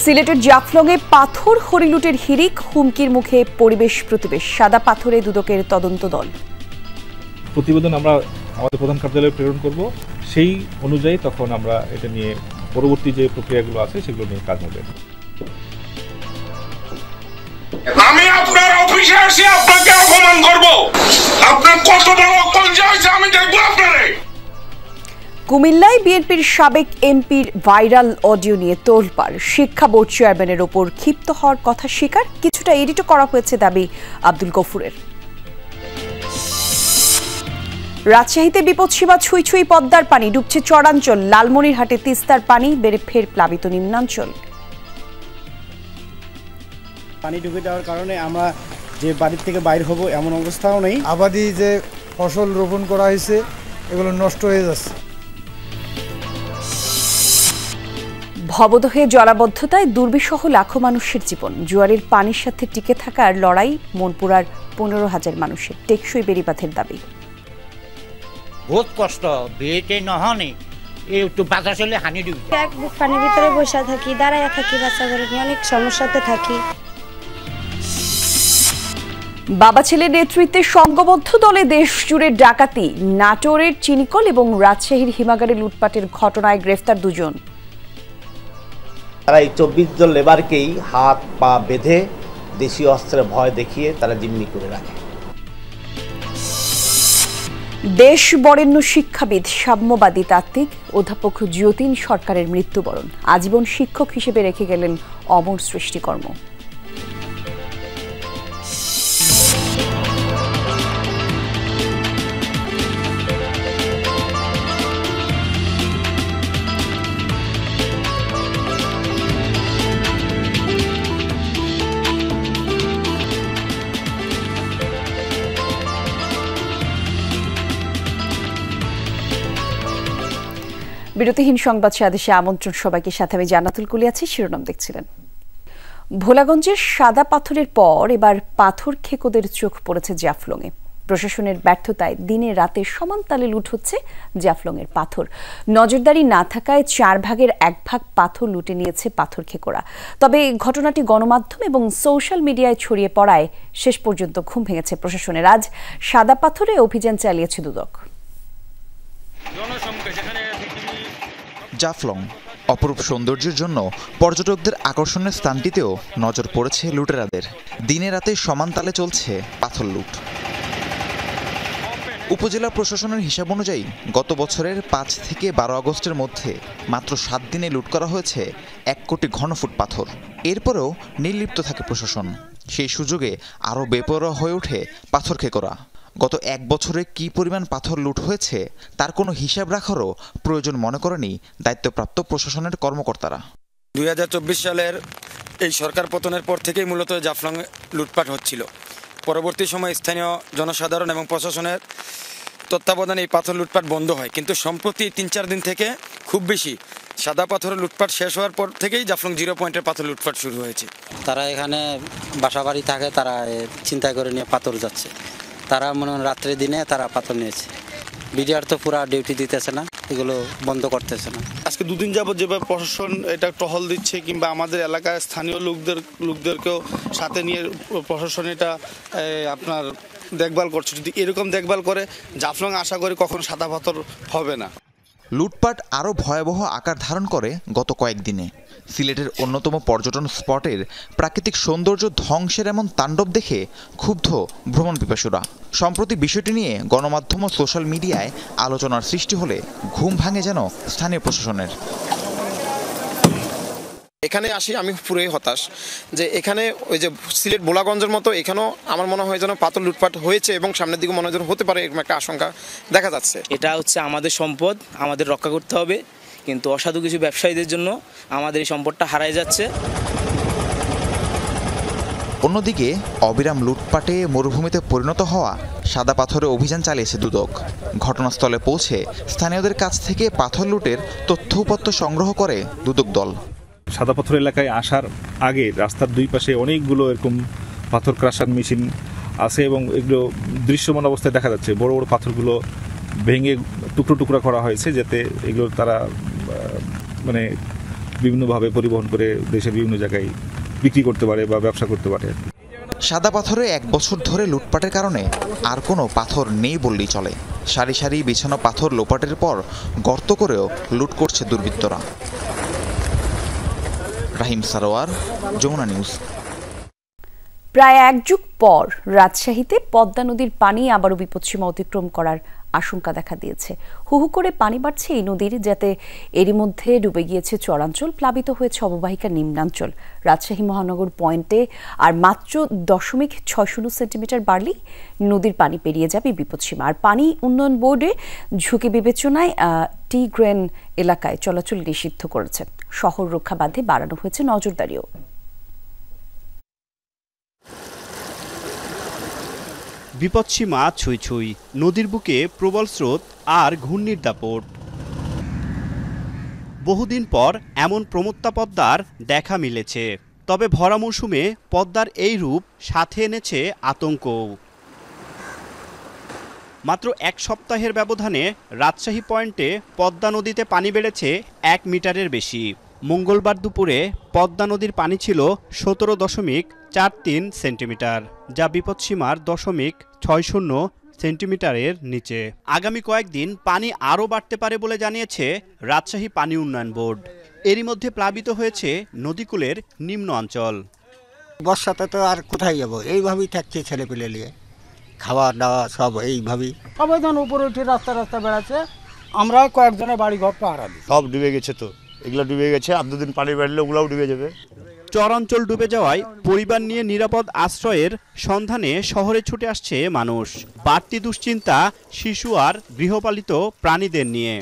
সিলেটের জাফলংয়ে পাথর হরিলুটের হিড়িক, হুমকির মুখে পরিবেশ প্রতিবেশ। সাদা পাথরে দুদকের তদন্ত দল। প্রতিবেদন আমরা আমাদের প্রধান কার্যালয়ে প্রেরণ করব, সেই অনুযায়ী তখন আমরা এটা নিয়ে পরবর্তী যে প্রক্রিয়াগুলো আছে সেগুলো নিয়ে কাজ হবে। আমি আপনার অফিসে এসে আপনাকে অপমান করব? আপনার কত বড় কলজা আছে আমি দেখব আপনারে। কুমিল্লায় বিএনপির সাবেক এমপির ভাইরাল অডিও নিয়ে তোলপাড়। শিক্ষা বোর্ড চেয়ারম্যানের ওপর ক্ষিপ্ত হওয়ার কথা স্বীকার, কিছুটা এডিটও করা হয়েছে দাবি আব্দুল গফুরের। রাজশাহীতে বিপদসীমা ছুঁই ছুঁই পদ্মার পানি, ডুবছে চরাঞ্চল। লালমনিরহাটে তিস্তার পানি বেড়ে ফের প্লাবিত নিম্নাঞ্চল। পানি ঢুকে যাওয়ার কারণে আমরা যে বাড়ির থেকে বাইর হব এমন অবস্থাও নেই। আবাদি যে ফসল রোপণ করা হয়েছে এগুলো নষ্ট হয়ে যাচ্ছে। ভবদহে জলাবদ্ধতায় দুর্বিষহ লাখো মানুষের জীবন। জোয়ারের পানির সাথে টিকে থাকার লড়াই মনপুরার 15,000 মানুষের। টেকসই বেড়িবাঁধের দাবি। বহুত কষ্ট, বিয়েতে নহনি একটু বাতাস চলে হানি দিবি। এক বুক পানির ভিতরে বসে থাকি, দাঁড়ায় থাকি, বাচ্চাগুলো নিয়ে অনেক সমস্যাতে থাকি। বাবা ছেলের নেতৃত্বে সংঘবদ্ধ দলে দেশ জুড়ে ডাকাতি। নাটোরের চিনিকল এবং রাজশাহীর হিমাগারে লুটপাটের ঘটনায় গ্রেফতার 2 জন। তারা এই 24 জন লেবারকেই হাত পা বেঁধে দেশীয় অস্ত্রের ভয় দেখিয়ে তারা জিম্মি করে রাখে। দেশ বরেণ্য শিক্ষাবিদ, সাম্যবাদী তাত্ত্বিক অধ্যাপক যতীন সরকারের মৃত্যুবরণ। আজীবন শিক্ষক হিসেবে রেখে গেলেন অমর সৃষ্টিকর্ম। বিরতিহীন সংবাদ সাদেশে আমন্ত্রণ সবাইকে। সাথে আমি জান্নাতুল কুলি আছি। শিরোনাম দেখছিলেন। ভোলাগঞ্জের সাদা পাথরের পর এবার পাথর খেকোদের চোখ পড়েছে জাফলংয়ে। প্রশাসনের ব্যর্থতায় দিনে রাতে সমান তালে লুট হচ্ছে জাফলংয়ের পাথর। নজরদারি না থাকায় 4 ভাগের 1 ভাগ পাথর লুটে নিয়েছে পাথর খেকোরা। তবে ঘটনাটি গণমাধ্যম এবং সোশ্যাল মিডিয়ায় ছড়িয়ে পড়ায় শেষ পর্যন্ত ঘুম ভেঙেছে প্রশাসনের। আজ সাদা পাথরে অভিযান চালিয়েছে দুদক। জাফলং অপরূপ সৌন্দর্যের জন্য পর্যটকদের আকর্ষণের স্থানটিতেও নজর পড়েছে লুটেরাদের। দিনে রাতে সমান তালে চলছে পাথর লুট। উপজেলা প্রশাসনের হিসাব অনুযায়ী গত বছরের 5 থেকে 12 আগস্টের মধ্যে মাত্র 7 দিনে লুট করা হয়েছে 1 কোটি ঘনফুট পাথর। এরপরেও নির্লিপ্ত থাকে প্রশাসন। সেই সুযোগে আরও বেপরোয়া হয়ে ওঠে পাথর খেকোরা। গত 1 বছরে কি পরিমাণ পাথর লুট হয়েছে তার কোনো হিসাব রাখারও প্রয়োজন মনে করেনি দায়িত্বপ্রাপ্ত প্রশাসনের কর্মকর্তারা। 2024 সালের এই সরকার পতনের পর থেকেই মূলত জাফলং লুটপাট হচ্ছিল। পরবর্তী সময় স্থানীয় জনসাধারণ এবং প্রশাসনের তত্ত্বাবধানে এই পাথর লুটপাট বন্ধ হয়, কিন্তু সম্প্রতি 3-4 দিন থেকে খুব বেশি সাদা পাথরের লুটপাট শেষ হওয়ার পর থেকেই জাফলং 0 পয়েন্টের পাথর লুটপাট শুরু হয়েছে। তারা এখানে বাসাবাড়ি থাকে, তারা চিন্তা করে নিয়ে পাথর যাচ্ছে। তারা মনে হয় রাত্রে দিনে তারা পাথর নিয়েছে। বিডিআর তো পুরা ডিউটি দিতেছে না, এগুলো বন্ধ করতেছে না। আজকে 2 দিন যাবত যেভাবে প্রশাসন এটা টহল দিচ্ছে, কিংবা আমাদের এলাকায় স্থানীয় লোকদেরকেও সাথে নিয়ে প্রশাসন এটা আপনার দেখভাল করছে। যদি এরকম দেখভাল করে জাফলং আশা করি কখনো সাদা পাথর হবে না। লুটপাট আরও ভয়াবহ আকার ধারণ করে গত কয়েকদিনে। সিলেটের অন্যতম পর্যটন স্পটের প্রাকৃতিক সৌন্দর্য ধ্বংসের এমন তাণ্ডব দেখে ক্ষুব্ধ ভ্রমণ পিপাসুরা। সম্প্রতি বিষয়টি নিয়ে গণমাধ্যম ও সোশ্যাল মিডিয়ায় আলোচনার সৃষ্টি হলে ঘুম ভাঙে যেন স্থানীয় প্রশাসনের। এখানে আসি আমি পুরোই হতাশ যে এখানে ওই যে সিলেট ভোলাগঞ্জের মতো এখানেও আমার মনে হয় যেন পাথর লুটপাট হয়েছে এবং সামনের দিকে মনে হয় যেন হতে পারে এরকম একটা আশঙ্কা দেখা যাচ্ছে। এটা হচ্ছে আমাদের সম্পদ, আমাদের রক্ষা করতে হবে, কিন্তু অসাধু কিছু ব্যবসায়ীদের জন্য আমাদের এই সম্পদটা হারায় যাচ্ছে। অন্যদিকে অবিরাম লুটপাটে মরুভূমিতে পরিণত হওয়া সাদা পাথরে অভিযান চালিয়েছে দুদক। ঘটনাস্থলে পৌঁছে স্থানীয়দের কাছ থেকে পাথর লুটের তথ্য-উপাত্ত সংগ্রহ করে দুদক দল। সাদা পাথর এলাকায় আসার আগে রাস্তার 2 পাশে অনেকগুলো এরকম পাথর ক্রাশার মেশিন আছে এবং এগুলো দৃশ্যমান অবস্থায় দেখা যাচ্ছে। বড় বড় পাথরগুলো ভেঙে টুকরো টুকরা করা হয়েছে, যাতে এগুলো তারা মানে বিভিন্নভাবে পরিবহন করে দেশের বিভিন্ন জায়গায় বিক্রি করতে পারে বা ব্যবসা করতে পারে। সাদা পাথরে 1 বছর ধরে লুটপাটের কারণে আর কোনো পাথর নেই বললেই চলে। সারি সারি বিছানো পাথর লোপাটের পর গর্ত করেও লুট করছে দুর্বৃত্তরা। রাহিম সারোয়ার, যমুনা নিউজ। প্রায় 1 যুগ পর রাজশাহীতে পদ্মা নদীর পানি আবারও বিপদসীমা অতিক্রম করার আশঙ্কা দেখা দিয়েছে। হুহু করে পানি বাড়ছে এই নদীর, যাতে এরই মধ্যে ডুবে গিয়েছে চরাঞ্চল, প্লাবিত হয়েছে অববাহিকা নিম্নাঞ্চল। রাজশাহী মহানগর পয়েন্টে আর মাত্র 0.60 সেন্টিমিটার বাড়লেই নদীর পানি পেরিয়ে যাবে বিপদসীমা। আর পানি উন্নয়ন বোর্ডে ঝুঁকি বিবেচনায় টি গ্রেন এলাকায় চলাচল নিষিদ্ধ করেছে। শহর রক্ষা বাঁধে বাড়ানো হয়েছে নজরদারিও। বিপদসীমা ছুঁই ছুঁই, নদীর বুকে প্রবল স্রোত আর ঘূর্ণির দাপট। বহুদিন পর এমন প্রমত্তা পদ্মার দেখা মিলেছে। তবে ভরা মৌসুমে পদ্মার এই রূপ সাথে এনেছে আতঙ্কও। মাত্র 1 সপ্তাহের ব্যবধানে রাজশাহী পয়েন্টে পদ্মা নদীতে পানি বেড়েছে 1 মিটারের বেশি। মঙ্গলবার দুপুরে পদ্মা নদীর পানি ছিল 17.43 সেন্টিমিটার, যা বিপদসীমার 0.60 সেন্টিমিটারের নিচে। আগামী কয়েকদিন পানি আরও বাড়তে পারে বলে জানিয়েছে রাজশাহী পানি উন্নয়ন বোর্ড। এরই মধ্যে প্লাবিত হয়েছে নদীকূলের নিম্ন অঞ্চল। বর্ষাতে তো আর কোথায় যাবো, এইভাবেই থাকছে ছেলে পেলে নিয়ে, খাওয়া দাওয়া সব এইভাবেই। সবাই যখন উপরে উঠে রাস্তা রাস্তা বেড়াচ্ছে, আমরা কয়েকজনের বাড়ি ঘর পাহারা দিই। সব ডুবে গেছে, তো এগুলো ডুবে গেছে, আর 2 দিন পানি বাড়লে ওগুলাও ডুবে যাবে। চরাঞ্চল ডুবে যাওয়ায় পরিবার নিয়ে নিরাপদ আশ্রয়ের সন্ধানে শহরে ছুটে আসছে মানুষ। বাড়তি দুশ্চিন্তা শিশু আর গৃহপালিত প্রাণীদের নিয়ে।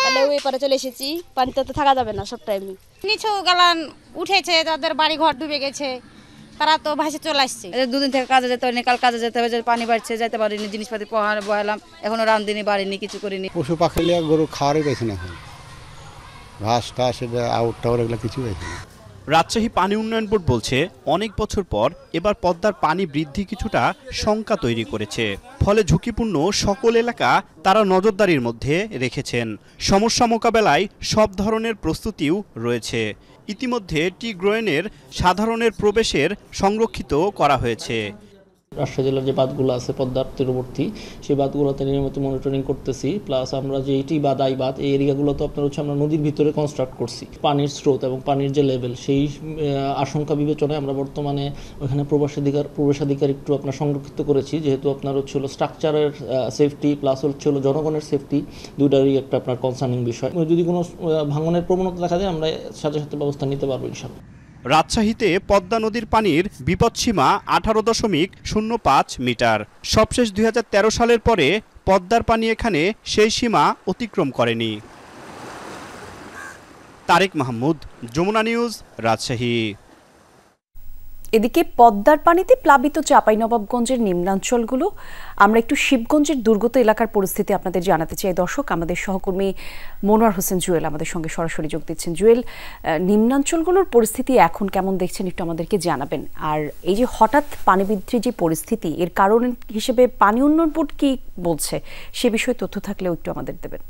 তাহলে ওই পারে চলে এসেছি, পানিতে তো থাকা যাবে না সব টাইমে। নিচু গালান উঠেছে, তাদের বাড়ি ঘর ডুবে গেছে, তারা তো ভাসে চলে আসছে। 2 দিন থেকে কাজে যেতে হয়নি, কাল কাজে যেতে হবে, পানি বাড়ছে, যেতে পারিনি, জিনিসপাতি বহালাম, এখনো রামদিনই বাড়িনি, কিছু করিনি। পশু পাখি লিয়ে গরু খাওয়ারই পেয়েছে না, এখন ঘাস টাস আউট টাউট এগুলো কিছু পেয়েছে না। রাজশাহী পানি উন্নয়ন বোর্ড বলছে, অনেক বছর পর এবার পদ্মার পানি বৃদ্ধি কিছুটা শঙ্কা তৈরি করেছে। ফলে ঝুঁকিপূর্ণ সকল এলাকা তারা নজরদারির মধ্যে রেখেছেন। সমস্যা মোকাবেলায় সব ধরনের প্রস্তুতিও রয়েছে। ইতিমধ্যে টি গ্রেনের সাধারণের প্রবেশের সংরক্ষিত করা হয়েছে। রাজশাহী জেলার যে বাঁধগুলো আছে পদ্মার তীরবর্তী, সেই বাঁধগুলোতে নিয়মিত মনিটরিং করতেছি। প্লাস আমরা যে এটি বাঁধ আই বাঁধ, এই এরিয়াগুলো তো আপনার হচ্ছে আমরা নদীর ভিতরে কনস্ট্রাক্ট করছি। পানির স্রোত এবং পানির যে লেভেল, সেই আশঙ্কা বিবেচনায় আমরা বর্তমানে ওইখানে প্রবেশাধিকার একটু আপনার সংরক্ষিত করেছি, যেহেতু আপনার হচ্ছে স্ট্রাকচারের সেফটি প্লাস হচ্ছে জনগণের সেফটি, দুইটারই একটা আপনার কনসার্নিং বিষয়। যদি কোনো ভাঙনের প্রবণতা দেখা যায়, আমরা সাথে সাথে ব্যবস্থা নিতে পারবো ইনশাআল্লাহ। রাজশাহীতে পদ্মা নদীর পানির বিপদসীমা 18.05 মিটার। সবশেষ 2013 সালের পরে পদ্মার পানি এখানে সেই সীমা অতিক্রম করেনি। তারেক মাহমুদ, যমুনা নিউজ, রাজশাহী। এদিকে পদ্মার পানিতে প্লাবিত চাঁপাইনবাবগঞ্জের নিম্নাঞ্চলগুলো, আমরা একটু শিবগঞ্জের দুর্গত এলাকার পরিস্থিতি আপনাদের জানাতে চাই। দর্শক, আমাদের সহকর্মী মনোয়ার হোসেন জুয়েল আমাদের সঙ্গে সরাসরি যোগ দিচ্ছেন। জুয়েল, নিম্নাঞ্চলগুলোর পরিস্থিতি এখন কেমন দেখছেন একটু আমাদেরকে জানাবেন। আর এই যে হঠাৎ পানি বৃদ্ধির যে পরিস্থিতি, এর কারণ হিসেবে পানি উন্নয়ন বোর্ড কি বলছে, সে বিষয়ে তথ্য থাকলেও একটু আমাদের দেবেন।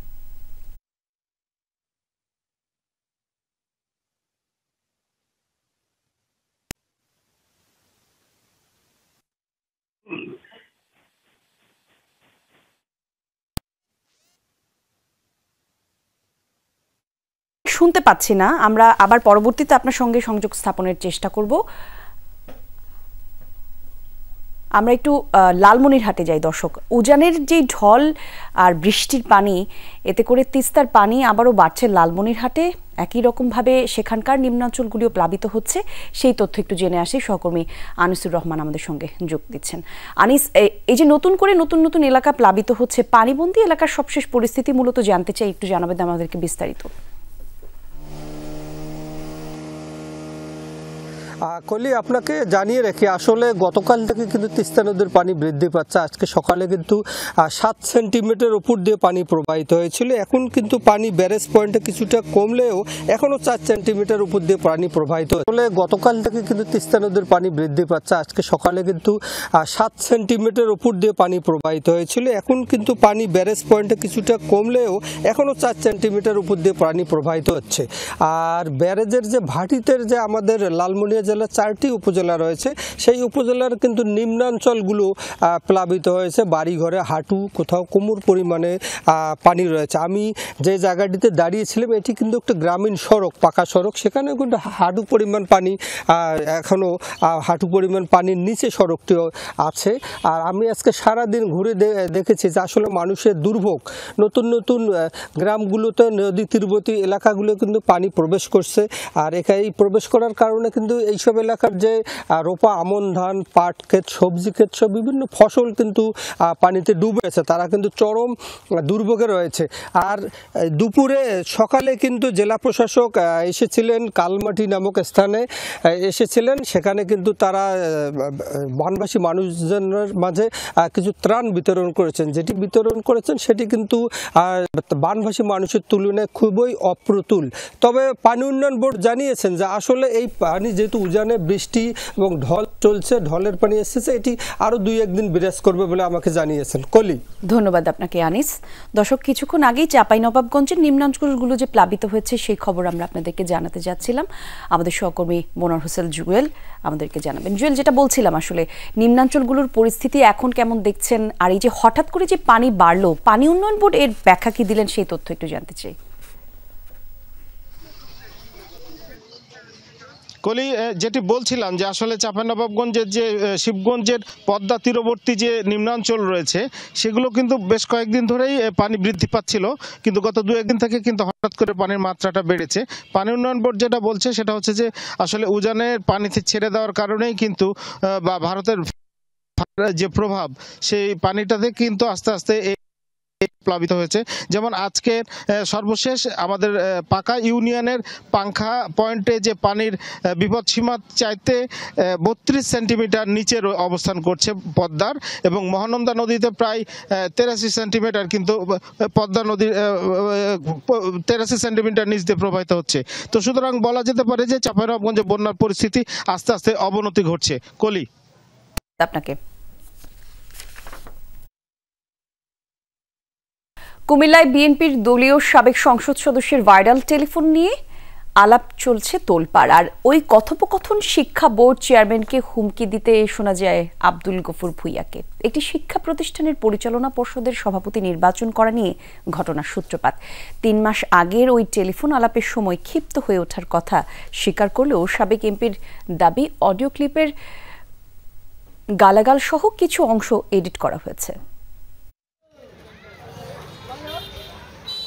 শুনতে পাচ্ছি না, আমরা আবার পরবর্তীতে আপনার সঙ্গে সংযোগ স্থাপনের চেষ্টা করব। আমরা একটু লালমনিরহাটে যাই। দর্শক, উজানের যে ঢল আর বৃষ্টির পানি, এতে করে তিস্তার পানি আবারও বাড়ছে লালমনিরহাটে। একই রকমভাবে সেখানকার নিম্নাঞ্চলগুলিও প্লাবিত হচ্ছে। সেই তথ্য একটু জেনে আসি, সহকর্মী আনিসুর রহমান আমাদের সঙ্গে যোগ দিচ্ছেন। আনিস, এই যে নতুন করে নতুন এলাকা প্লাবিত হচ্ছে, পানিবন্দী এলাকার সবশেষ পরিস্থিতি মূলত জানতে চাই, একটু জানাবেন আমাদেরকে বিস্তারিত। কলি আপনাকে জানিয়ে রাখি, আসলে গতকাল থেকে কিন্তু তিস্তা নদীর পানি বৃদ্ধি পাচ্ছে। আজকে সকালে কিন্তু 7 সেন্টিমিটার উপর দিয়ে পানি প্রবাহিত হয়েছিল। এখন কিন্তু পানি ব্যারেজ পয়েন্টে কিছুটা কমলেও এখনও 4 সেন্টিমিটার উপর দিয়ে পানি প্রবাহিত হয়েছে। আসলে গতকাল থেকে কিন্তু তিস্তা নদীর পানি বৃদ্ধি পাচ্ছে। আজকে সকালে কিন্তু 7 সেন্টিমিটার উপর দিয়ে পানি প্রবাহিত হয়েছিল। এখন কিন্তু পানি ব্যারেজ পয়েন্টে কিছুটা কমলেও এখনও 4 সেন্টিমিটার উপর দিয়ে পানি প্রবাহিত হচ্ছে। আর ব্যারেজের যে ভাটিতের যে আমাদের লালমনিরহাট জেলার 4টি উপজেলা রয়েছে, সেই উপজেলার কিন্তু নিম্নাঞ্চলগুলো প্লাবিত হয়েছে। বাড়িঘরে হাঁটু, কোথাও কোমর পরিমাণে পানি রয়েছে। আমি যে জায়গাটিতে দাঁড়িয়েছিলাম এটি কিন্তু একটা গ্রামীণ সড়ক, পাকা সড়ক, সেখানে কিন্তু হাঁটু পরিমাণ পানি, এখনও হাঁটু পরিমাণ পানির নিচে সড়কটি আছে। আর আমি আজকে সারাদিন ঘুরে দেখেছি যে আসলে মানুষের দুর্ভোগ। নতুন নতুন গ্রামগুলোতে নদী তীরবর্তী এলাকাগুলো কিন্তু পানি প্রবেশ করছে। আর এই প্রবেশ করার কারণে কিন্তু এইসব এলাকার যে রোপা আমন ধান, পাট ক্ষেত, সবজি ক্ষেত, সব বিভিন্ন ফসল কিন্তু পানিতে ডুবে আছে। তারা কিন্তু চরম দুর্ভোগে রয়েছে। আর দুপুরে সকালে কিন্তু জেলা প্রশাসক এসেছিলেন, কালমাটি নামক স্থানে এসেছিলেন। সেখানে কিন্তু তারা বানভাসী মানুষজনের মাঝে কিছু ত্রাণ বিতরণ করেছেন। যেটি বিতরণ করেছেন সেটি কিন্তু বানভাসী মানুষের তুলনায় খুবই অপ্রতুল। তবে পানি উন্নয়ন বোর্ড জানিয়েছেন যে আসলে এই পানি যেহেতু উজানে বৃষ্টি এবং ঢল চলছে, ঢলের পানি এসেছে, এটি আরও 2-1 দিন বিরাজ করবে বলে আমাকে জানিয়েছেন। কলি, ধন্যবাদ আপনাকে আনিস। দর্শক, কিছুক্ষণ আগেই চাঁপাইনবাবগঞ্জের নিম্নাঞ্চলগুলো যে প্লাবিত হয়েছে সেই খবর আমরা আপনাদেরকে জানাতে যাচ্ছিলাম। আমাদের সহকর্মী মনোয়ার হোসেন জুয়েল আমাদেরকে জানাবেন। জুয়েল, যেটা বলছিলাম, আসলে নিম্নাঞ্চলগুলোর পরিস্থিতি এখন কেমন দেখছেন, আর এই যে হঠাৎ করে যে পানি বাড়লো, পানি উন্নয়ন বোর্ড এর ব্যাখ্যা কি দিলেন সেই তথ্য একটু জানতে চাই। কলি, যেটি বলছিলাম যে আসলে চাঁপাইনবাবগঞ্জের যে শিবগঞ্জের পদ্মা তীরবর্তী যে নিম্নাঞ্চল রয়েছে সেগুলো কিন্তু বেশ কয়েকদিন ধরেই পানি বৃদ্ধি পাচ্ছিল, কিন্তু গত 2-1 দিন থেকে কিন্তু হঠাৎ করে পানির মাত্রাটা বেড়েছে। পানি উন্নয়ন বোর্ড যেটা বলছে সেটা হচ্ছে যে আসলে উজানের পানিতে ছেড়ে দেওয়ার কারণেই কিন্তু বা ভারতের যে প্রভাব সেই পানিটাতে কিন্তু আস্তে আস্তে প্লাবিত হয়েছে। যেমন আজকে সর্বশেষ আমাদের পাকা ইউনিয়নের পাংখা পয়েন্টে যে পানির বিপদ সীমা চাইতে 32 সেন্টিমিটার নিচের অবস্থান করছে পদ্মার, এবং মহানন্দা নদীতে প্রায় 83 সেন্টিমিটার কিন্তু পদ্মা নদীর 83 সেন্টিমিটার নিচ দিয়ে প্রবাহিত হচ্ছে। তো সুতরাং বলা যেতে পারে যে চাঁপাইনবাবগঞ্জে বন্যার পরিস্থিতি আস্তে আস্তে অবনতি ঘটছে। কলি, আপনাকে। কুমিল্লায় বিএনপির দলীয় সাবেক সংসদ সদস্যের ভাইরাল টেলিফোন নিয়ে আলাপ চলছে তোলপাড়। আর ওই কথোপকথন শিক্ষা বোর্ড চেয়ারম্যানকে হুমকি দিতে শোনা যায় আব্দুল গফুর ভুইয়াকে। একটি শিক্ষা প্রতিষ্ঠানের পরিচালনা পর্ষদের সভাপতি নির্বাচন করা নিয়ে ঘটনার সূত্রপাত। 3 মাস আগের ওই টেলিফোন আলাপের সময় ক্ষিপ্ত হয়ে ওঠার কথা স্বীকার করলেও সাবেক এমপির দাবি অডিও ক্লিপের গালাগাল সহ কিছু অংশ এডিট করা হয়েছে।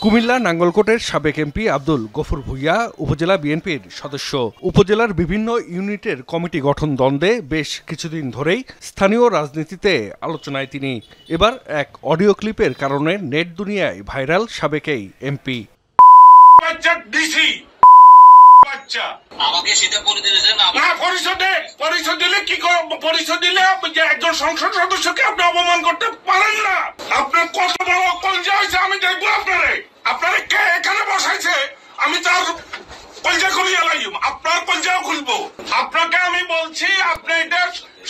কুমিল্লা নাঙ্গলকোটের সাবেক এমপি আব্দুল গফুর ভুইয়া উপজেলা বিএনপির সদস্য। উপজেলার বিভিন্ন ইউনিটের কমিটি গঠন দ্বন্দ্বে বেশ কিছুদিন ধরেই স্থানীয় রাজনীতিতে আলোচনায় তিনি। এবার এক অডিও ক্লিপের কারণে নেট দুনিয়ায় ভাইরাল সাবেক এই এমপি। পরিচয় দিলে কি পরিচয় দিলে একজন সংসদ সদস্যকে আপনি অপমান করতে পারেন না। আপনার কত বড় কলজা হয়েছে আমি দেখবো আপনারে কে এখানে বসাইছে, আমি তার কলজা খুলিয়ে লাইম, আপনার কলজাও খুলবো। আপনাকে আমি বলছি আপনি এটা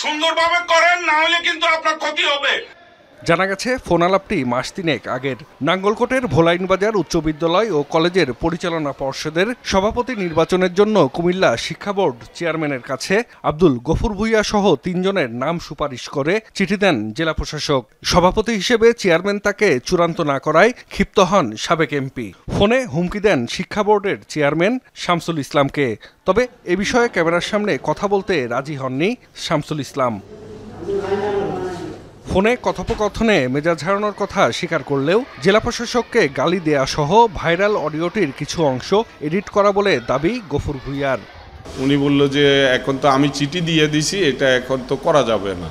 সুন্দরভাবে করেন, না হলে কিন্তু আপনার ক্ষতি হবে। জানা গেছে ফোন আলাপটি মাস 3 আগের। নাঙ্গলকোটের ভোলাইনবাজার উচ্চ বিদ্যালয় ও কলেজের পরিচালনা পর্ষদের সভাপতি নির্বাচনের জন্য কুমিল্লা শিক্ষা বোর্ড চেয়ারম্যানের কাছে আব্দুল গফুর ভুইয়া সহ 3 জনের নাম সুপারিশ করে চিঠি দেন জেলা প্রশাসক। সভাপতি হিসেবে চেয়ারম্যান তাকে চূড়ান্ত না করায় ক্ষিপ্ত হন সাবেক এমপি। ফোনে হুমকি দেন শিক্ষা বোর্ডের চেয়ারম্যান শামসুল ইসলামকে। তবে এ বিষয়ে ক্যামেরার সামনে কথা বলতে রাজি হননি শামসুল ইসলাম। ফোনে কথোপকথনে মেজাজ হারানোর কথা স্বীকার করলেও জেলা প্রশাসককে গালি দেয়া সহ ভাইরাল অডিওটির কিছু অংশ এডিট করা বলে দাবি গফুর ভুইয়ার। উনি বলল যে এখন তো আমি চিঠি দিয়ে দিছি, এটা এখন তো করা যাবে না।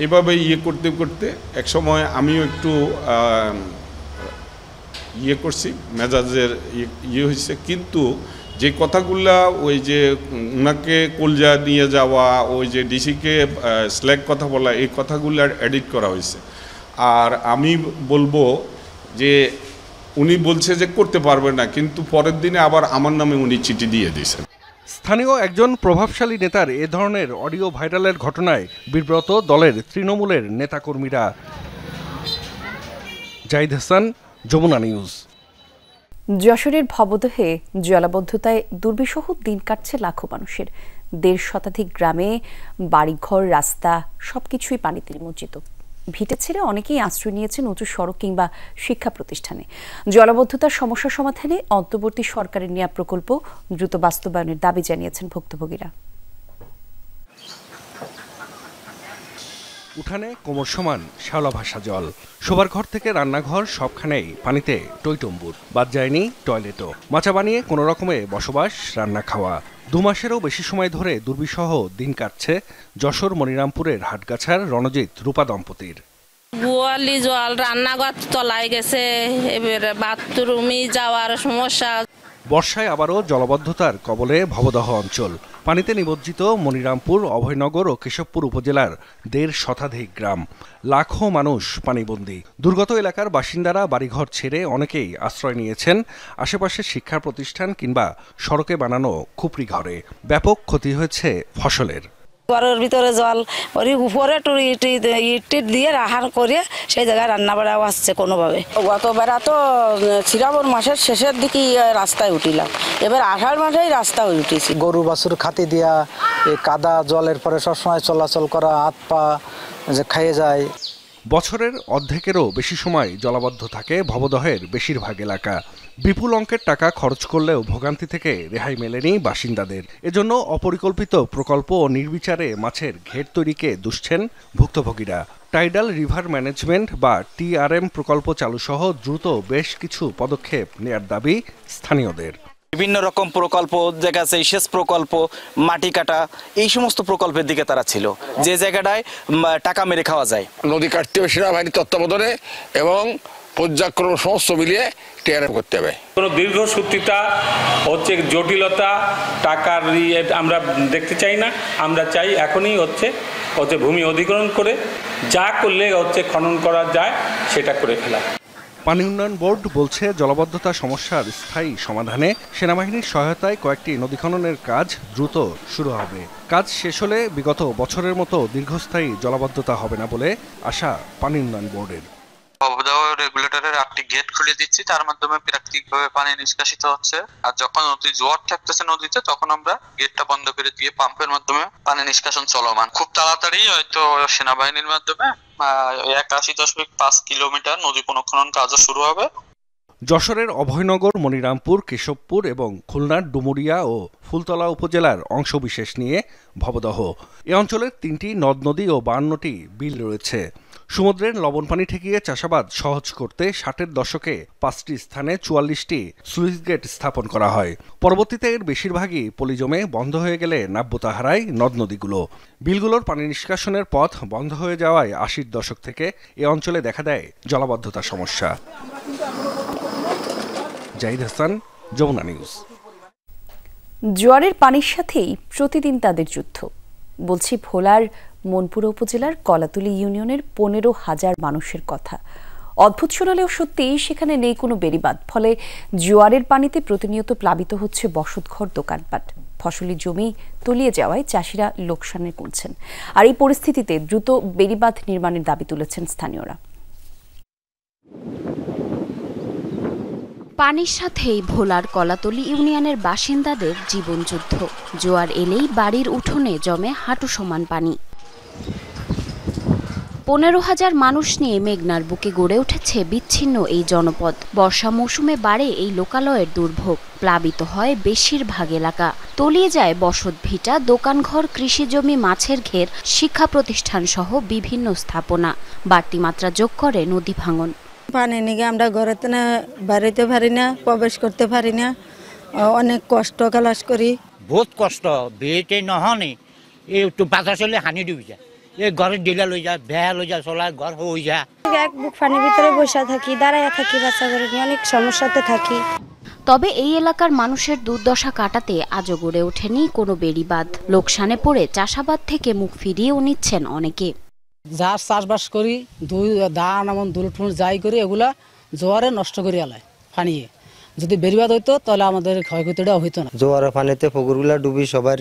এভাবে করতে করতে এক সময় আমিও একটু করছি, মেজাজের হয়েছে, কিন্তু যে কথাগুলা ওই যে ওনাকে কলজা নিয়ে যাওয়া, ওই যে ডিসিকে স্ল্যাগ কথা বলা, এই কথাগুলো এডিট করা হয়েছে। আর আমি বলবো যে উনি বলছে যে করতে পারবে না, কিন্তু পরের দিনে আবার আমার নামে উনি চিঠি দিয়ে দিয়েছেন। স্থানীয় একজন প্রভাবশালী নেতার এ ধরনের অডিও ভাইরালের ঘটনায় বিব্রত দলের তৃণমূলের নেতাকর্মীরা। জাহিদ হাসান, যমুনা নিউজ। যশোরের ভবদহে জলাবদ্ধতায় দুর্বিষহ দিন কাটছে লাখো মানুষের। ১.৫ শতাধিক গ্রামে বাড়িঘর, রাস্তা সবকিছুই পানিতে নিমজ্জিত। ভিটে ছেড়ে অনেকেই আশ্রয় নিয়েছেন উঁচু সড়ক কিংবা শিক্ষা প্রতিষ্ঠানে। জলাবদ্ধতার সমস্যা সমাধানে অন্তর্বর্তী সরকারের নেয়া প্রকল্প দ্রুত বাস্তবায়নের দাবি জানিয়েছেন ভুক্তভোগীরা। উঠানে কোমর সমান শ্যাওলা ভাসা জল, শোবার ঘর থেকে রান্নাঘর সবখানেই পানিতে টইটম্বুর। বাদ যায়নি টয়লেটও। মাচা বানিয়ে কোনো রকমে বসবাস, রান্না খাওয়া। ২ মাসেরও বেশি সময় ধরে দুর্বিষহ দিন কাটছে যশোর মনিরামপুরের হাটগাছার রণজিৎ রূপা দম্পতির। গোয়ালি জল, রান্নাঘর তলায় গেছে, এবারে বাথরুমে যাওয়ার সমস্যা। বর্ষায় আবারও জলাবদ্ধতার কবলে ভবদহ অঞ্চল। পানিতে নিমজ্জিত মনিরামপুর, অভয়নগর ও কেশবপুর উপজেলার ১.৫ শতাধিক গ্রাম। লাখো মানুষ পানিবন্দী। দুর্গত এলাকার বাসিন্দারা বাড়িঘর ছেড়ে অনেকেই আশ্রয় নিয়েছেন আশেপাশের শিক্ষা প্রতিষ্ঠান কিংবা সড়কে বানানো খুপড়ি ঘরে। ব্যাপক ক্ষতি হয়েছে ফসলের। ঘরের ভিতরে জল, ওর উপরে ইট দিয়ে রাহার করে সেই জায়গায় রান্না বাড়াও আসছে কোনোভাবে। গতবার তো শ্রাবণ মাসের শেষের দিকে রাস্তায় উঠিলাম, এবার আষাঢ় মাসেই রাস্তায় উঠেছি। গরু বাছুর খাতি দিয়া এই কাদা জলের পরে সবসময় চলাচল করা, হাত পা যে খাইয়ে যায়। বছরের অর্ধেকেরও বেশি সময় জলাবদ্ধ থাকে ভবদহের বেশিরভাগ এলাকা। বিপুল অঙ্কের টাকা খরচ করলেও ভোগান্তি থেকে রেহাই মেলেনি বাসিন্দাদের। এজন্য অপরিকল্পিত প্রকল্প ও নির্বিচারে মাছের ঘের তৈরিকে দুষছেন ভুক্তভোগীরা। টাইডাল রিভার ম্যানেজমেন্ট বা TRM প্রকল্প চালু সহ দ্রুত বেশ কিছু পদক্ষেপ নেয়ার দাবি স্থানীয়দের। বিভিন্ন রকম প্রকল্প দেখা যাচ্ছে, সেচ প্রকল্প, মাটি কাটা, এই সমস্ত প্রকল্পের দিকে তারা ছিল, যে জায়গাটায় টাকা মেরে খাওয়া যায়। নদী কাটতে হবে সেনাবাহিনীর তত্ত্বাবধানে এবং পর্যায়ক্রম সমস্ত মিলিয়ে TRM করতে হবে। কোনো দীর্ঘসূত্রিতা হচ্ছে জটিলতা, টাকার আমরা দেখতে চাই না। আমরা চাই এখনই হচ্ছে ভূমি অধিগ্রহণ করে যা করলে খনন করা যায় সেটা করে ফেলা। পানি উন্নয়ন বোর্ড বলছে জলাবদ্ধতা সমস্যার স্থায়ী সমাধানে সেনাবাহিনীর সহায়তায় কয়েকটি নদী খননের কাজ দ্রুত শুরু হবে। কাজ শেষ হলে বিগত বছরের মতো দীর্ঘস্থায়ী জলাবদ্ধতা হবে না বলে আশা পানি উন্নয়ন বোর্ডের। ভবদহ রেগুলেটরের 8টি গেট খুলে দিচ্ছি, তার মাধ্যমে প্রাকৃতিকভাবে পানি নিষ্কাশিত হচ্ছে। আর যখন নদী জোয়ার থাকতেছে নদীতে, তখন আমরা গেটটা বন্ধ করে দিয়ে পাম্পের মাধ্যমে পানি নিষ্কাশন চলমান। খুব তাড়াতাড়ি হয়তো সেনাবাহিনীর মাধ্যমে 81.5 কিলোমিটার নদী পুনঃখনন কাজও শুরু হবে। যশোরের অভয়নগর, মনিরামপুর, কেশবপুর এবং খুলনার ডুমুরিয়া ও ফুলতলা উপজেলার অংশবিশেষ নিয়ে ভবদহ। এ অঞ্চলের 3টি নদ নদী ও 52টি বিল রয়েছে। সমুদ্রের লবণ পানি ঠেকিয়ে চাষাবাদ সহজ করতে 60-এর দশকে 5টি স্থানে 44টি স্লুইস গেট স্থাপন করা হয়। পরবর্তীতে এর বেশিরভাগই পলি জমে বন্ধ হয়ে গেলে নাব্যতা হারায় নদ নদীগুলো। বিলগুলোর পানি নিষ্কাশনের পথ বন্ধ হয়ে যাওয়ায় 80-র দশক থেকে এ অঞ্চলে দেখা দেয় জলাবদ্ধতার সমস্যা। জাহিদ হাসান, যমুনা নিউজ। জোয়ারের পানির সাথেই প্রতিদিন তাদের যুদ্ধ, বলছি ভোলার মনপুরা উপজেলার কলাতুলি ইউনিয়নের 15,000 মানুষের কথা। অদ্ভুত শোনালেও সত্যি, সেখানে নেই কোনো বেড়িবাঁধ। ফলে জোয়ারের পানিতে প্রতিনিয়ত প্লাবিত হচ্ছে বসতঘর, দোকানপাট। ফসলি জমি তলিয়ে যাওয়ায় চাষিরা লোকসানে গুনছেন। আর এই পরিস্থিতিতে দ্রুত বেড়িবাঁধ নির্মাণের দাবি তুলেছেন স্থানীয়রা। পানির সাথেই ভোলার কলাতলি ইউনিয়নের বাসিন্দাদের জীবনযুদ্ধ। জোয়ার এলেই বাড়ির উঠোনে জমে হাঁটু সমান পানি। 15,000 মানুষ নিয়ে মেঘনার বুকে গড়ে উঠেছে বিচ্ছিন্ন এই জনপদ। বর্ষা মৌসুমে বাড়ে এই লোকালয়ের দুর্ভোগ। প্লাবিত হয় বেশিরভাগ এলাকা। তলিয়ে যায় বসত ভিটা, দোকানঘর, কৃষিজমি, মাছের ঘের, শিক্ষা প্রতিষ্ঠান সহ বিভিন্ন স্থাপনা। বাড়তি মাত্রা যোগ করে নদী ভাঙন। পানি নিয়ে আমরা ঘরেতে না বাড়িতে পারি না, প্রবেশ করতে পারি না, অনেক কষ্ট কালাস করি। বহুত কষ্ট, বিয়েতে নহনি একটু বাতাস হলে হানি ডুবি যায়, এই ঘরের ডিলা লই যায়, ভেয়া লই যায়, চলা ঘর হয়ে যায়। এক বুক পানির ভিতরে বসে থাকি, দাঁড়াইয়া থাকি, বাচ্চা করে নিয়ে অনেক সমস্যাতে থাকি। তবে এই এলাকার মানুষের দুর্দশা কাটাতে আজও গড়ে ওঠেনি কোনো বেড়িবাঁধ। লোকসানে পড়ে চাষাবাদ থেকে মুখ ফিরিয়েও নিচ্ছেন অনেকে। যার চাষবাস করি ধান এমন দুলটুল যাই করি এগুলা জোয়ারে নষ্ট করে আলায় পানিয়ে। যদি বেড়িবাঁধ হইতো তাহলে আমাদের ক্ষয়ক্ষতিটা হইতো না। জোয়ারের পানিতে পুকুরগুলা ডুবি সবার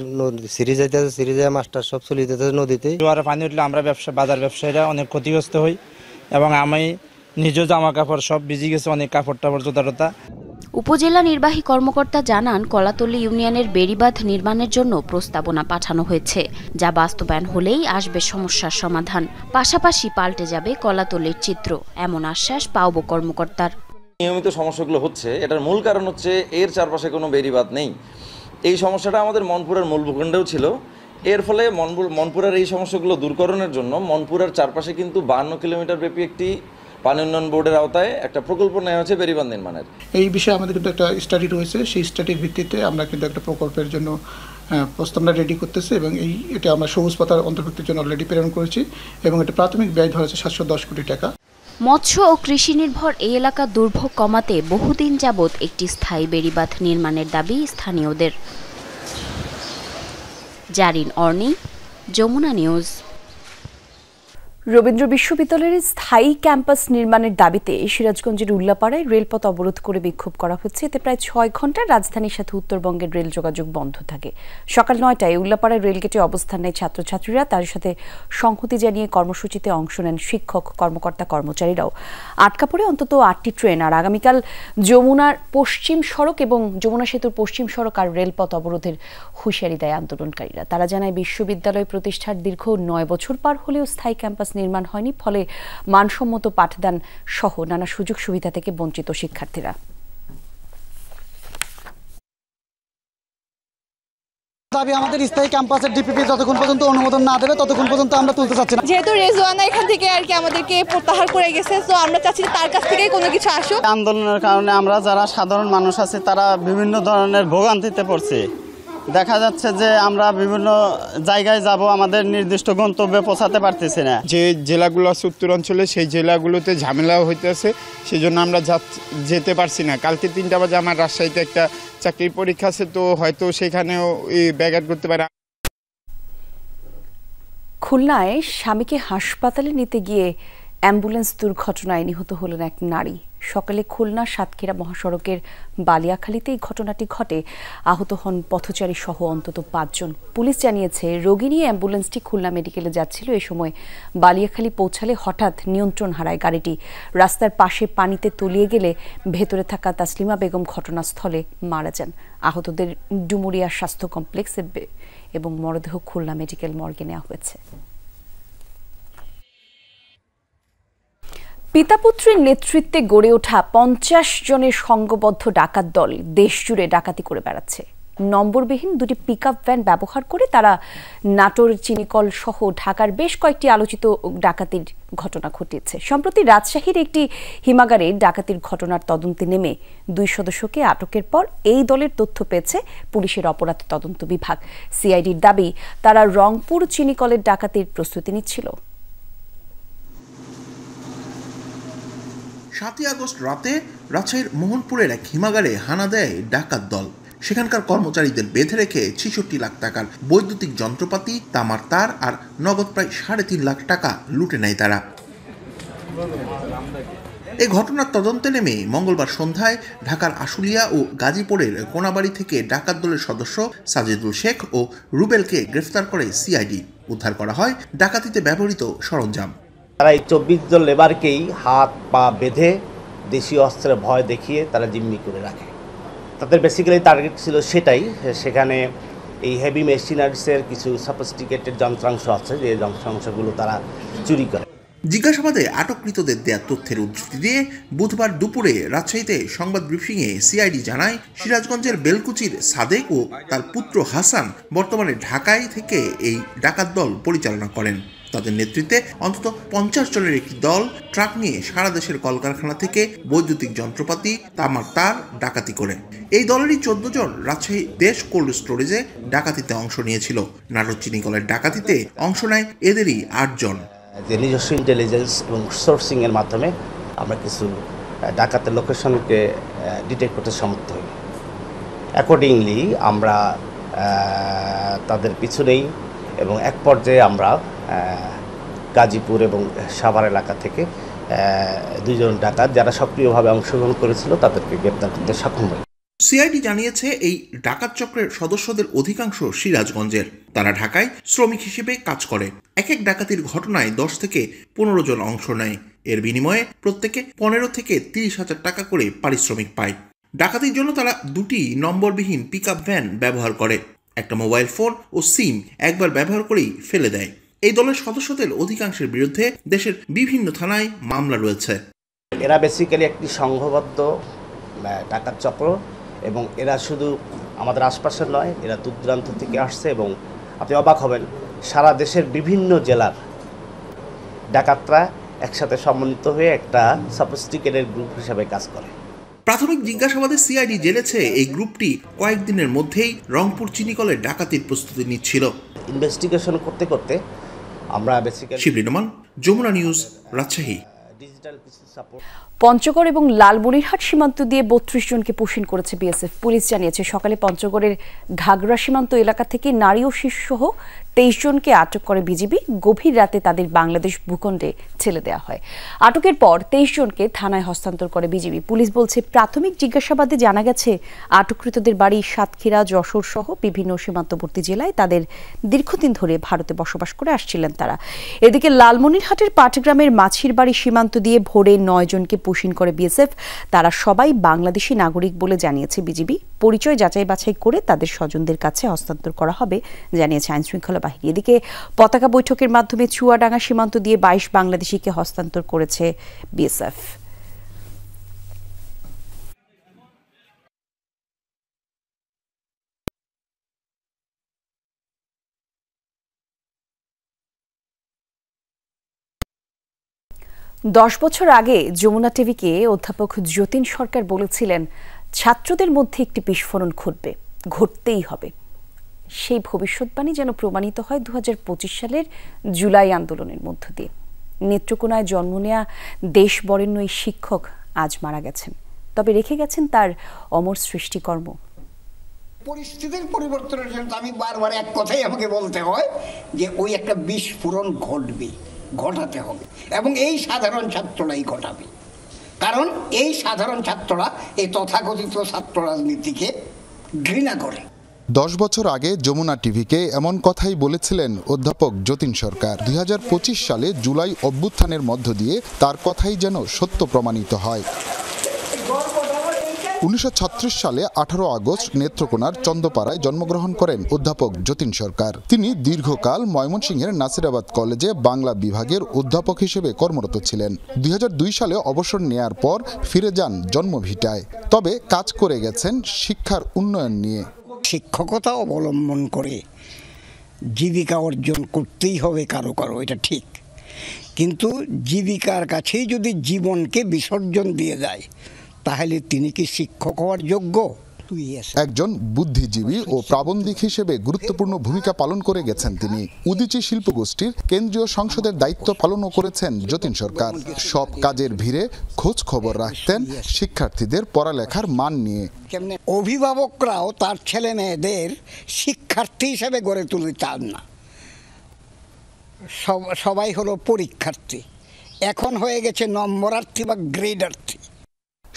সিঁড়ি যাইতেছে, সিঁড়ি যায় মাস্টার সব চলে যেতেছে নদীতে। জোয়ারের পানি উঠলে আমরা বাজার ব্যবসায়ীরা অনেক ক্ষতিগ্রস্ত হই এবং আমি নিজেও জামা কাপড় সব ভিজে গেছে, অনেক কাপড় টাপড় জোতাটা। উপজেলা নির্বাহী কর্মকর্তা জানান, কলাতলী ইউনিয়নের বেড়িবাঁধ নির্মাণের জন্য প্রস্তাবনা পাঠানো হয়েছে, যা বাস্তবায়ন হলেই আসবে সমস্যার সমাধান। পাশাপাশি পাল্টে যাবে কলাতলীর চিত্র, এমন আশ্বাস পাওবো কর্মকর্তার। নিয়মিত সমস্যাগুলো হচ্ছে, এটার মূল কারণ হচ্ছে এর চারপাশে কোনো বেড়িবাঁধ নেই। এই সমস্যাটা আমাদের মনপুরের মূল ভূখণ্ডেও ছিল। এর ফলে মনপুরের এই সমস্যাগুলো দূরকরণের জন্য মনপুরের চারপাশে কিন্তু 52 কিলোমিটার ব্যাপী একটি পানি উন্নয়ন বোর্ডের আওতায় একটা প্রকল্প নেওয়া হয়েছে বেড়িবাঁধ নির্মাণের। এই বিষয়ে আমাদের কিন্তু একটা স্টাডি রয়েছে, সেই স্টাডির ভিত্তিতে আমরা কিন্তু একটা প্রকল্পের জন্য প্রস্তাবনা রেডি করতেছি এবং এটা আমরা সবুজ পাতার অন্তর্ভুক্তির জন্য অলরেডি প্রেরণ করেছি এবং এটা প্রাথমিক ব্যয় ধরা হয়েছে 710 কোটি টাকা। মৎস্য ও কৃষি নির্ভর এই এলাকার দুর্ভোগ কমাতে বহুদিন যাবৎ একটি স্থায়ী বেড়িবাঁধ নির্মাণের দাবি স্থানীয়দের। জারিন অর্নি, যমুনা নিউজ। রবীন্দ্র বিশ্ববিদ্যালয়ের স্থায়ী ক্যাম্পাস নির্মাণের দাবিতে সিরাজগঞ্জের উল্লাপাড়ায় রেলপথ অবরোধ করে বিক্ষোভ করা হচ্ছে। এতে প্রায় 6 ঘন্টা রাজধানীর সাথে উত্তরবঙ্গের রেল যোগাযোগ বন্ধ থাকে। সকাল 9টায় উল্লাপাড়ায় রেলগেটে অবস্থান নেয় ছাত্রছাত্রীরা। তার সাথে সংহতি জানিয়ে কর্মসূচিতে অংশ নেন শিক্ষক, কর্মকর্তা, কর্মচারীরাও। আটকা পড়ে অন্তত 8টি ট্রেন। আর আগামীকাল যমুনার পশ্চিম সড়ক এবং যমুনা সেতুর পশ্চিম সড়ক আর রেলপথ অবরোধের হুঁশিয়ারি দেয় আন্দোলনকারীরা। তারা জানায়, বিশ্ববিদ্যালয় প্রতিষ্ঠার দীর্ঘ 9 বছর পার হলেও স্থায়ী ক্যাম্পাস নির্মাণ হয়নি, ফলে মানসম্মত পাঠদান সহ নানা সুযোগ সুবিধা থেকে বঞ্চিত শিক্ষার্থীরা। দাবি আমাদের স্থায়ী ক্যাম্পাসের ডিপিপি যতক্ষণ পর্যন্ত অনুমোদন না দেবে ততক্ষণ পর্যন্ত আমরা তুলতে চাচ্ছি না। যেহেতু রেজওয়ানা এখান থেকে আর কি আমাদেরকে প্রত্যাহার করে গেছে, তো আমরা চাচ্ছি তার কাছ থেকে কোনো কিছু আসুক। আন্দোলনের কারণে আমরা যারা সাধারণ মানুষ আছে তারা বিভিন্ন ধরনের ভোগান্তিতে পড়ছে। দেখা যাচ্ছে যে আমরা বিভিন্ন জায়গায় যাব, আমাদের নির্দিষ্ট গন্তব্যে পৌঁছাতে পারতেছি না। যে জেলাগুলো আছে উত্তরাঞ্চলে সেই জেলাগুলোতে ঝামেলাও হইতেছে, সেই জন্য আমরা যেতে পারছি না। কালকে 3টা বাজে আমার রাজশাহীতে একটা চাকরির পরীক্ষা আছে, তো হয়তো সেখানেও ব্যাঘাত করতে পারে। খুলনায় স্বামীকে হাসপাতালে নিতে গিয়ে অ্যাম্বুলেন্স দুর্ঘটনায় নিহত হলেন এক নারী। সকালে খুলনা সাতক্ষীরা মহাসড়কের বালিয়াখালীতে এই ঘটনাটি ঘটে। আহত হন পথচারী সহ অন্তত 5 জন। পুলিশ জানিয়েছে, রোগী নিয়ে অ্যাম্বুলেন্সটি খুলনা মেডিকেলে যাচ্ছিল। এ সময় বালিয়াখালী পৌঁছালে হঠাৎ নিয়ন্ত্রণ হারায় গাড়িটি। রাস্তার পাশে পানিতে তলিয়ে গেলে ভেতরে থাকা তাসলিমা বেগম ঘটনাস্থলে মারা যান। আহতদের ডুমুরিয়া স্বাস্থ্য কমপ্লেক্সে এবং মরদেহ খুলনা মেডিকেল মর্গে নেওয়া হয়েছে। পিতাপুত্রের নেতৃত্বে গড়ে ওঠা 50 জনের সংঘবদ্ধ ডাকাত দল দেশজুড়ে ডাকাতি করে বেড়াচ্ছে। নম্বরবিহীন 2টি পিকআপ ভ্যান ব্যবহার করে তারা নাটোর, চিনিকল সহ ঢাকার বেশ কয়েকটি আলোচিত ডাকাতির ঘটনা ঘটিয়েছে। সম্প্রতি রাজশাহীর একটি হিমাগারে ডাকাতির ঘটনার তদন্তে নেমে 2 সদস্যকে আটকের পর এই দলের তথ্য পেয়েছে পুলিশের অপরাধ তদন্ত বিভাগ। সিআইডির দাবি, তারা রংপুর চিনিকলের ডাকাতির প্রস্তুতি নিচ্ছিল। 7ই আগস্ট রাতে রাজশাহীর মোহনপুরের এক হিমাগারে হানা দেয় ডাকাত দল। সেখানকার কর্মচারীদের বেঁধে রেখে 66 লাখ টাকার বৈদ্যুতিক যন্ত্রপাতি, তামার তার আর নগদ প্রায় 3.5 লাখ টাকা লুটে নেয় তারা। এই ঘটনার তদন্তে নেমে মঙ্গলবার সন্ধ্যায় ঢাকার আশুলিয়া ও গাজীপুরের কোনাবাড়ি থেকে ডাকাত দলের সদস্য সাজিদুল শেখ ও রুবেলকে গ্রেফতার করে সিআইডি। উদ্ধার করা হয় ডাকাতিতে ব্যবহৃত সরঞ্জাম। তারা এই 24 জন লেবারকেই হাত পা বেঁধে দেশীয় অস্ত্রের ভয় দেখিয়ে তারা জিম্মি করে রাখে। তাদের বেসিক্যালি টার্গেট ছিল সেটাই। সেখানে এই হেভি মেশিনারিসের কিছু সফিস্টিকেটেড যন্ত্রাংশ আছে, যে যন্ত্রাংশগুলো তারা চুরি করে। জিজ্ঞাসাবাদে আটককৃতদের দেয়া তথ্যের উদ্ধৃতি দিয়ে বুধবার দুপুরে রাজশাহীতে সংবাদ ব্রিফিংয়ে সিআইডি জানায়, সিরাজগঞ্জের বেলকুচির সাদেক ও তার পুত্র হাসান বর্তমানে ঢাকায় থেকে এই ডাকাত দল পরিচালনা করেন। তাদের নেতৃত্বে অন্তত 50 জনের একটি দল ট্রাক নিয়ে সারা দেশের কলকারখানা থেকে বৈদ্যুতিক যন্ত্রপাতি, তামার তার ডাকাতি করে। এই দলেরই 14 জন রাজশাহী দেশ কোল্ড স্টোরেজে ডাকাতিতে অংশ নিয়েছিল। নাটোর চিনিকলের ডাকাতিতে অংশ নেয় এদেরই 8 জন। যে নিজস্ব ইন্টেলিজেন্স এবং সোর্সিংয়ের মাধ্যমে আমরা কিছু ডাকাতের লোকেশনকে ডিটেক্ট করতে সমর্থ হই। অ্যাকর্ডিংলি আমরা তাদের পিছনেই এবং এক পর্যায়ে আমরা গাজীপুর এবং সাভার এলাকা থেকে 2 জন ডাকাত যারা সক্রিয়ভাবে অংশগ্রহণ করেছিল তাদেরকে গ্রেপ্তার করতে সক্ষম হয়। সিআইডি জানিয়েছে এই ডাকাত চক্রের সদস্যদের অধিকাংশ সিরাজগঞ্জের। তারা ঢাকায় শ্রমিক হিসেবে কাজ করে। এক এক ডাকাতির ঘটনায় 10 থেকে 15 জন অংশ নেয়। এর বিনিময়ে প্রত্যেকে 15 থেকে 30,000 টাকা করে পারিশ্রমিক পায়। ডাকাতির জন্য তারা 2টি নম্বরবিহীন পিকআপ ভ্যান ব্যবহার করে। একটা মোবাইল ফোন ও সিম একবার ব্যবহার করেই ফেলে দেয়। এই দলের সদস্যদের অধিকাংশের বিরুদ্ধে দেশের বিভিন্ন থানায় মামলা রয়েছে। এরা বেসিক্যালি একটি সংঘবদ্ধ ডাকাত চক্র এবং এরা শুধু আমাদের আশপাশের নয়, এরা দূর দূরান্ত থেকে আসছে এবং আপনি অবাক হবেন সারা দেশের বিভিন্ন জেলার ডাকাতরা একসাথে সমন্বিত হয়ে একটা সফিস্টিকেটেড গ্রুপ হিসেবে কাজ করে। প্রাথমিক জিজ্ঞাসাবাদে সিআইডি জেনেছে এই গ্রুপটি কয়েকদিনের মধ্যেই রংপুর চিনিকলে ডাকাতির প্রস্তুতি নিচ্ছিল। ইনভেস্টিগেশন করতে করতে আমরা বেসিক্যালি শিবলি নোমান, যমুনা নিউজ, রাজশাহী। পঞ্চগড় এবং লালমনিরহাট সীমান্ত দিয়ে 32 জনকে পুশিন করেছে বিএসএফ। পুলিশ জানিয়েছে সকালে পঞ্চগড়ের ঘাগড়া সীমান্ত এলাকা থেকে নারী ও শিশুসহ 23 জনকে আটক করে বিজিবি। গভীর রাতে তাদের বাংলাদেশ ভূখণ্ডে ছেড়ে দেওয়া হয়। আটকের পর 23 জনকে থানায় হস্তান্তর করে বিজিবি। পুলিশ বলছে প্রাথমিক জিজ্ঞাসাবাদে জানা গেছে আটককৃতদের বাড়ি সাতক্ষীরা, যশোর সহ বিভিন্ন সীমান্তবর্তী জেলায়। তাদের দীর্ঘদিন ধরে ভারতে বসবাস করে আসছিলেন তারা। এদিকে লালমনিরহাটের পাটগ্রামের মাছির বাড়ি সীমান্ত দিয়ে ভোরে 9 জনকে পুশিন করে বিএসএফ। তারা সবাই বাংলাদেশি নাগরিক বলে জানিয়েছে বিজিবি। পরিচয় যাচাই বাছাই করে তাদের স্বজনদের কাছে হস্তান্তর করা হবে জানিয়েছে আইনশৃঙ্খলা বাহিনী। এদিকে পতাকা বৈঠকের মাধ্যমে চুয়াডাঙ্গা সীমান্ত দিয়ে 22 বাংলাদেশিকে হস্তান্তর করেছে বিএসএফ। দশ বছর আগে যমুনা টিভিকে অধ্যাপক যতীন সরকার বলেছিলেন ছাত্রদের মধ্যে একটি বিস্ফোরণ ঘটবে, ঘটতেই হবে। সেই ভবিষ্যৎবাণী যেন প্রমাণিত হয় 2025 সালের জুলাই আন্দোলনের মধ্য দিয়ে। নেত্রকোনায় জন্ম নেয়া দেশ বরেণ্য এই শিক্ষক আজ মারা গেছেন, তবে রেখে গেছেন তার অমর সৃষ্টিকর্ম। পরিস্থিতির পরিবর্তনের জন্য আমি বারবার এক কথাই আমাকে বলতে হয় যে ওই একটা বিস্ফোরণ ঘটবে, ঘটাতে হবে এবং এই সাধারণ ছাত্ররাই ঘটাবে। কারণ এই সাধারণ ছাত্ররা এই তথাকথিত ছাত্র রাজনীতিকে ঘৃণা করে। 10 বছর আগে যমুনা টিভিকে এমন কথাই বলেছিলেন অধ্যাপক যতীন সরকার। 2025 সালে জুলাই অভ্যুত্থানের মধ্য দিয়ে তার কথাই যেন সত্য প্রমাণিত হয়। 1936 সালে 18 আগস্ট নেত্রকোনার চন্দ্রপাড়ায় জন্মগ্রহণ করেন অধ্যাপক যতীন সরকার। তিনি দীর্ঘকাল ময়মনসিংহের নাসিরাবাদ কলেজে বাংলা বিভাগের অধ্যাপক হিসেবে কর্মরত ছিলেন। 2002 সালে অবসর নেয়ার পর ফিরে যান জন্মভিটায়, তবে কাজ করে গেছেন শিক্ষার উন্নয়ন নিয়ে। শিক্ষকতা অবলম্বন করে জীবিকা অর্জন করতেই হবে কারো কারো, এটা ঠিক, কিন্তু জীবিকার কাছেই যদি জীবনকে বিসর্জন দিয়ে যায় তাহলে তিনি কি শিক্ষক হওয়ার যোগ্য? একজন বুদ্ধিজীবী ও প্রাবন্ধিক হিসেবে গুরুত্বপূর্ণ ভূমিকা পালন করে গেছেন তিনি। উদীচী শিল্পগোষ্ঠীর কেন্দ্রীয় সংসদের দায়িত্ব পালনও করেছেন যতীন সরকার। সব কাজের ভিড়ে খোঁজ খবর রাখতেন শিক্ষার্থীদের পড়ালেখার মান নিয়ে। অভিভাবকরাও তার ছেলে মেয়েদের শিক্ষার্থী হিসেবে গড়ে তুলতে চান না, সবাই হলো পরীক্ষার্থী। এখন হয়ে গেছে নম্বরার্থী বা গ্রেডার্থী।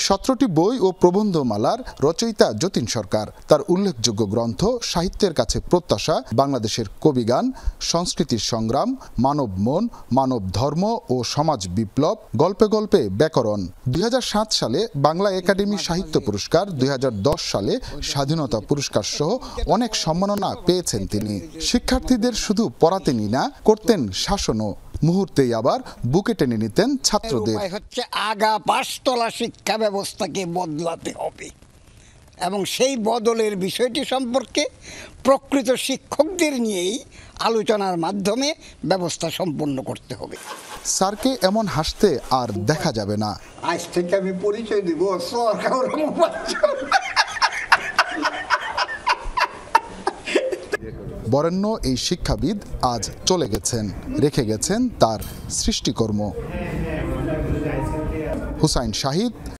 17টি বই ও প্রবন্ধমালার রচয়িতা যতীন সরকার। তার উল্লেখযোগ্য গ্রন্থ সাহিত্যের কাছে প্রত্যাশা, বাংলাদেশের কবিগান, সংস্কৃতির সংগ্রাম, মানব মন, মানব ধর্ম ও সমাজ বিপ্লব, গল্পে গল্পে ব্যাকরণ। 2007 সালে বাংলা একাডেমি সাহিত্য পুরস্কার, 2010 সালে স্বাধীনতা পুরস্কার সহ অনেক সম্মাননা পেয়েছেন তিনি। শিক্ষার্থীদের শুধু পড়াতেনই না, করতেন শাসনও। মুহূর্তেই আবার বুকে টেনে নিতেন ছাত্রদের। হচ্ছে আগা পাঁচতলা শিক্ষা ব্যবস্থাকে বদলাতে হবে এবং সেই বদলের বিষয়টি সম্পর্কে প্রকৃত শিক্ষকদের নিয়েই আলোচনার মাধ্যমে ব্যবস্থা সম্পন্ন করতে হবে। স্যারকে এমন হাসতে আর দেখা যাবে না। আজ থেকে আমি পরিচয় দিব বরেণ্য এই শিক্ষাবিদ আজ চলে গেছেন, রেখে গেছেন তার সৃষ্টিকর্ম। হুসাইন শাহিদ,